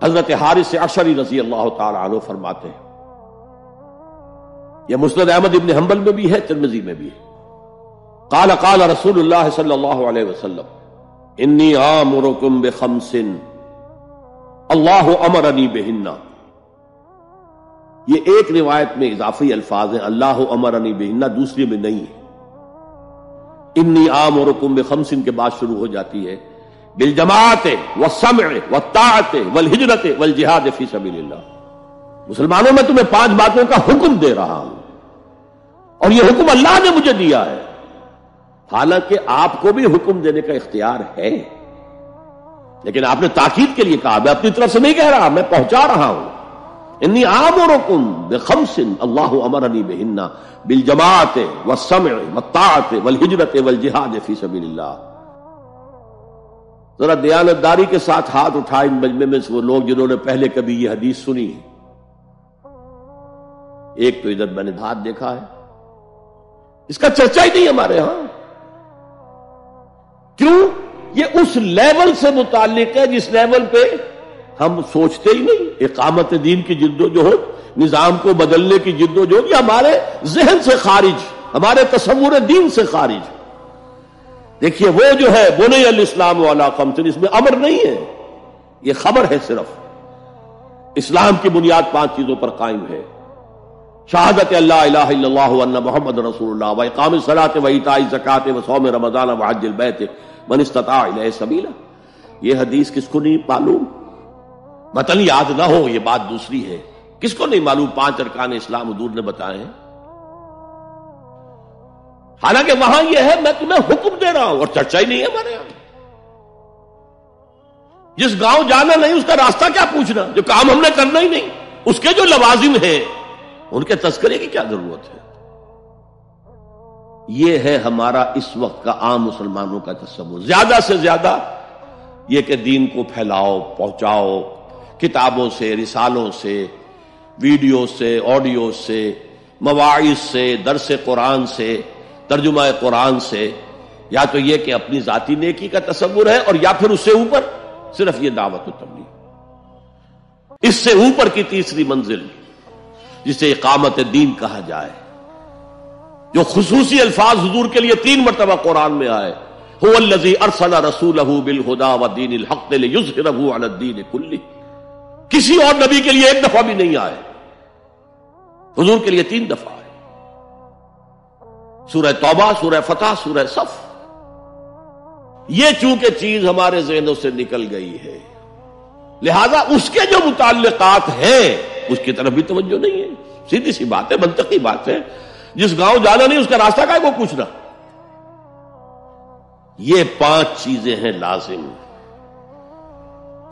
حضرت حارث عشری رضی اللہ تعالی عنہ فرماتے ہیں، یہ مسند احمد ابن حنبل میں بھی ہے، ترمذی میں بھی ہے، قال قال رسول اللہ صلی اللہ علیہ وسلم انی آمرکم بخمس اللہ امرنی بہن۔ یہ ایک روایت میں اضافی الفاظ ہیں، اللہ امرنی بہن، دوسری میں نہیں ہے۔ انی آمرکم بخمس کے بعد شروع ہو جاتی ہے بالجماعت والسمع والطاعت والہجرت والجہاد فی سبیل اللہ۔ مسلمانوں میں تمہیں 5 باتوں کا حکم دے رہا ہوں، اور یہ حکم اللہ نے مجھے دیا ہے، حالانکہ آپ کو بھی حکم دینے کا اختیار ہے، لیکن آپ نے تاکید کے لیے کہا، میں اپنی طرف سے نہیں کہہ رہا، میں پہنچا رہا ہوں۔ انی آمرکم بخمس اللہ امرنی بہن بالجماعت والسمع والطاعت والہجرت والجہاد فی سبیل اللہ۔ ذرا دیانتداری کے ساتھ ہاتھ اٹھائے ان مجمع میں سے وہ لوگ جنہوں نے پہلے کبھی یہ حدیث سنی ہے۔ ایک تو ادھر میں نے ہاتھ دیکھا ہے، اس کا چرچا ہی نہیں ہمارے ہاں۔ کیوں؟ یہ اس لیول سے متعلق ہے جس لیول پہ ہم سوچتے ہی نہیں۔ اقامت دین کی جدوجہد، نظام کو بدلنے کی جدوجہد، یہ ہمارے ذہن سے خارج، ہمارے تصور دین سے خارج۔ دیکھیے وہ جو ہے بنی الاسلام علی خمس، اس میں امر نہیں ہے، یہ خبر ہے صرف۔ اسلام کی بنیاد 5 چیزوں پر قائم ہے، شہادت اللہ الہ الا اللہ وان محمد رسول اللہ، واقام الصلاۃ وایتاء الزکوٰۃ وصوم رمضان وحج البیت من استطاع الیہ سبیلا۔ یہ حدیث کس کو نہیں معلوم؟ متن یاد نہ ہو یہ بات دوسری ہے، کس کو نہیں معلوم 5 ارکان اسلام حضور نے بتائے ہیں؟ حالانکہ وہاں یہ ہے میں تمہیں حکم دے رہا ہوں، اور چرچا ہی نہیں ہے ہمارے یہاں۔ جس گاؤں جانا نہیں اس کا راستہ کیا پوچھنا، جو کام ہم نے کرنا ہی نہیں، اس کے جو لوازم ہیں ان کے تذکرے کی کیا ضرورت ہے؟ یہ ہے ہمارا اس وقت کا عام مسلمانوں کا تصور۔ زیادہ سے زیادہ یہ کہ دین کو پھیلاؤ، پہنچاؤ، کتابوں سے، رسالوں سے، ویڈیو سے، آڈیو سے، مواعظ سے، درس قرآن سے، ترجمہ قرآن سے، یا تو یہ کہ اپنی ذاتی نیکی کا تصور ہے، اور یا پھر اس سے اوپر صرف یہ دعوت و تبلیغ۔ اس سے اوپر کی تیسری منزل جسے اقامت دین کہا جائے، جو خصوصی الفاظ حضور کے لیے 3 مرتبہ قرآن میں آئے، هو الذی ارسل رسولہ بالہدی ودین الحق لیظہرہ علی الدین کلہ۔ کسی اور نبی کے لیے 1 دفعہ بھی نہیں آئے، حضور کے لیے 3 دفعہ آئے، سورہ توبہ، سورہ فتح، سورہ صف۔ یہ چونکہ چیز ہمارے ذہنوں سے نکل گئی ہے، لہذا اس کے جو متعلقات ہیں اس کی طرف بھی توجہ نہیں ہے۔ سیدھی سی بات ہے، منطقی بات ہے، جس گاؤں جانا نہیں اس کا راستہ کا ہے وہ پوچھنا۔ یہ 5 چیزیں ہیں لازم۔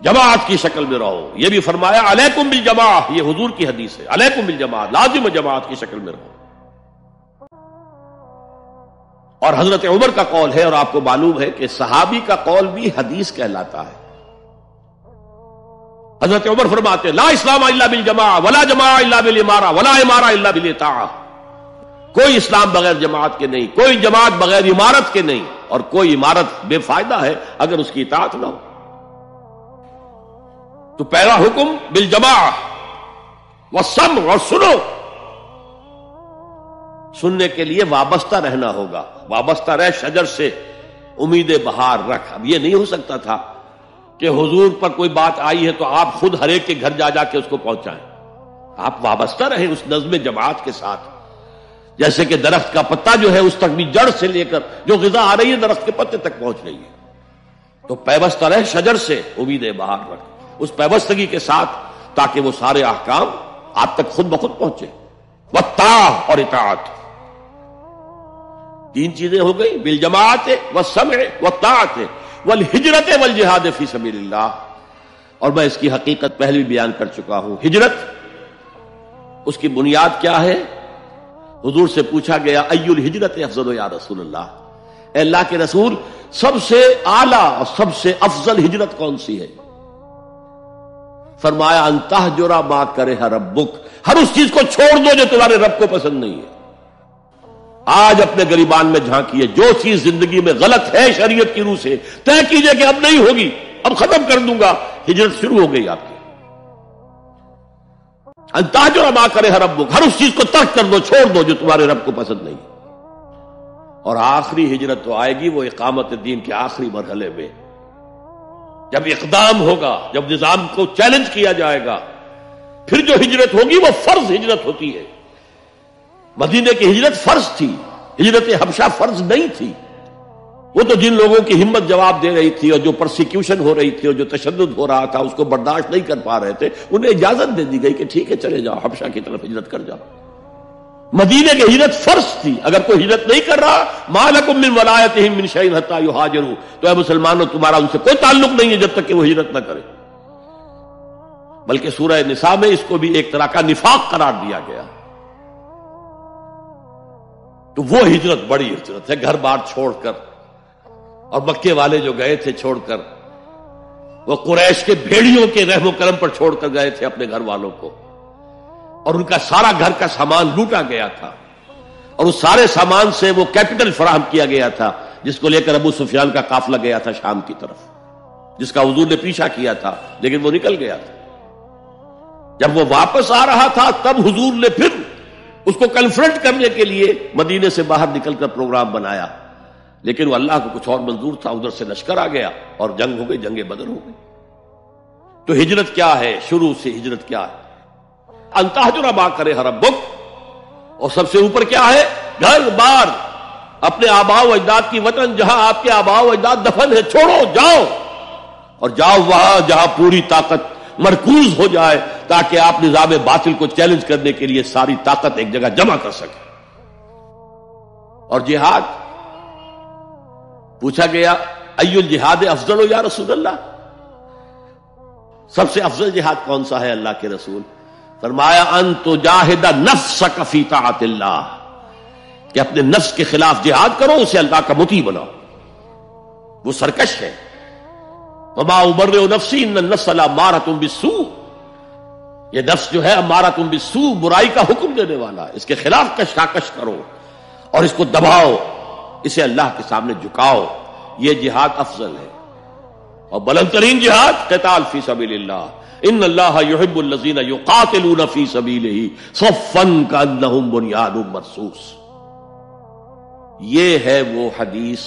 جماعت کی شکل میں رہو، یہ بھی فرمایا علیکم بالجماع، یہ حضور کی حدیث ہے، علیکم بالجماع، لازم جماعت کی شکل میں رہو۔ اور حضرت عمر کا قول ہے، اور آپ کو معلوم ہے کہ صحابی کا قول بھی حدیث کہلاتا ہے۔ حضرت عمر فرماتے ہیں لا اسلام الا بالجماع ولا جماع الا بالامارہ ولا امارہ الا بالاطاعہ۔ کوئی اسلام بغیر جماعت کے نہیں، کوئی جماعت بغیر عمارت کے نہیں، اور کوئی عمارت بے فائدہ ہے اگر اس کی اطاعت نہ ہو۔ تو پہلا حکم بالجماع والسمع، اور سنو، سننے کے لیے وابستہ رہنا ہوگا، وابستہ رہ شجر سے امید بہار رکھ۔ اب یہ نہیں ہو سکتا تھا کہ حضور پر کوئی بات آئی ہے تو آپ خود ہر ایک کے گھر جا جا کے اس کو پہنچائیں، آپ وابستہ رہیں اس نظم جماعت کے ساتھ۔ جیسے کہ درخت کا پتا جو ہے اس تک بھی جڑ سے لے کر جو غذا آ رہی ہے درخت کے پتے تک پہنچ رہی ہے، تو پیوستہ رہ شجر سے امید بہار رکھ، اس پیوستگی کے ساتھ، تاکہ وہ سارے احکام آپ تک خود بخود پہنچے۔ والطاعہ، اور اطاعت۔ 3 چیزیں ہو گئی، بالجماعت والسمع والطاعت والہجرت والجہاد فی سبیل اللہ۔ اور میں اس کی حقیقت پہلے بھی بیان کر چکا ہوں۔ ہجرت، اس کی بنیاد کیا ہے؟ حضور سے پوچھا گیا ای الہجرت افضل یا رسول اللہ، اے اللہ کے رسول سب سے اعلیٰ اور سب سے افضل ہجرت کون سی ہے؟ فرمایا ان تہجر ما کرہ ربک، ہر اس چیز کو چھوڑ دو جو تمہارے رب کو پسند نہیں ہے۔ آج اپنے گریبان میں جھانکیے، جو چیز زندگی میں غلط ہے شریعت کی روح سے طے کیجئے کہ اب نہیں ہوگی، اب ختم کر دوں گا، ہجرت شروع ہو گئی آپ کی۔ ان تہجر ما کرہ ربک، ہر اس چیز کو ترک کر دو، چھوڑ دو جو تمہارے رب کو پسند نہیں۔ اور آخری ہجرت تو آئے گی وہ اقامت دین کے آخری مرحلے میں، جب اقدام ہوگا، جب نظام کو چیلنج کیا جائے گا، پھر جو ہجرت ہوگی وہ فرض ہجرت ہوتی ہے۔ مدینے کی ہجرت فرض تھی، ہجرت حبشہ فرض نہیں تھی۔ وہ تو جن لوگوں کی ہمت جواب دے رہی تھی اور جو پرسیکیوشن ہو رہی تھی اور جو تشدد ہو رہا تھا اس کو برداشت نہیں کر پا رہے تھے، انہیں اجازت دے دی گئی کہ ٹھیک ہے چلے جاؤ، حبشہ کی طرف ہجرت کر جاؤ۔ مدینے کی ہجرت فرض تھی، اگر کوئی ہجرت نہیں کر رہا، ما لکم من ولایتہم من شیء حتی یہاجروا، تو اے مسلمانوں تمہارا ان سے کوئی تعلق نہیں ہے جب تک کہ وہ ہجرت نہ کرے۔ بلکہ سورہ نساء میں اس کو بھی ایک طرح کا نفاق قرار دیا گیا۔ تو وہ ہجرت بڑی ہجرت ہے، گھر بار چھوڑ کر، اور مکے والے جو گئے تھے چھوڑ کر، وہ قریش کے بھیڑیوں کے رحم و کرم پر چھوڑ کر گئے تھے اپنے گھر والوں کو، اور ان کا سارا گھر کا سامان لوٹا گیا تھا، اور اس سارے سامان سے وہ کیپٹل فراہم کیا گیا تھا جس کو لے کر ابو سفیان کا قافلہ گیا تھا شام کی طرف، جس کا حضور نے پیچھا کیا تھا لیکن وہ نکل گیا تھا۔ جب وہ واپس آ رہا تھا تب حضور نے پھر اس کو کنفرنٹ کرنے کے لیے مدینے سے باہر نکل کر پروگرام بنایا، لیکن وہ اللہ کو کچھ اور منظور تھا، ادھر سے لشکر آ گیا اور جنگ ہو گئی، جنگ بدر ہو گئی۔ تو ہجرت کیا ہے؟ شروع سے ہجرت کیا ہے؟ ان تہجر ما کرہ ربک، اور سب سے اوپر کیا ہے؟ گھر بار، اپنے آباء و اجداد کی وطن، جہاں آپ کے آباء و اجداد دفن ہے، چھوڑو، جاؤ، اور جاؤ وہاں جہاں پوری طاقت مرکوز ہو جائے تاکہ آپ نظام باطل کو چیلنج کرنے کے لیے ساری طاقت ایک جگہ جمع کر سکیں۔ اور جہاد پوچھا گیا ای الجہاد افضل یا رسول اللہ، سب سے افضل جہاد کون سا ہے اللہ کے رسول؟ فرمایا ان تجاہد نفسک فی طاعت اللہ، کہ اپنے نفس کے خلاف جہاد کرو، اسے اللہ کا مطیع بناؤ، وہ سرکش ہے۔ وما ابرئ نفسی ان النفس لامارۃ بالسوء، یہ نفس جو ہے امارۃ بالسوء، برائی کا حکم دینے والا، اس کے خلاف کشاکش کرو اور اس کو دباؤ، اسے اللہ کے سامنے جھکاؤ، یہ جہاد افضل ہے۔ اور بلند ترین جہاد قتال فی سبیل اللہ، ان اللہ یحب الذین یقاتلون فی سبیلہ صفا کانہم بنیان مرصوص۔ یہ ہے وہ حدیث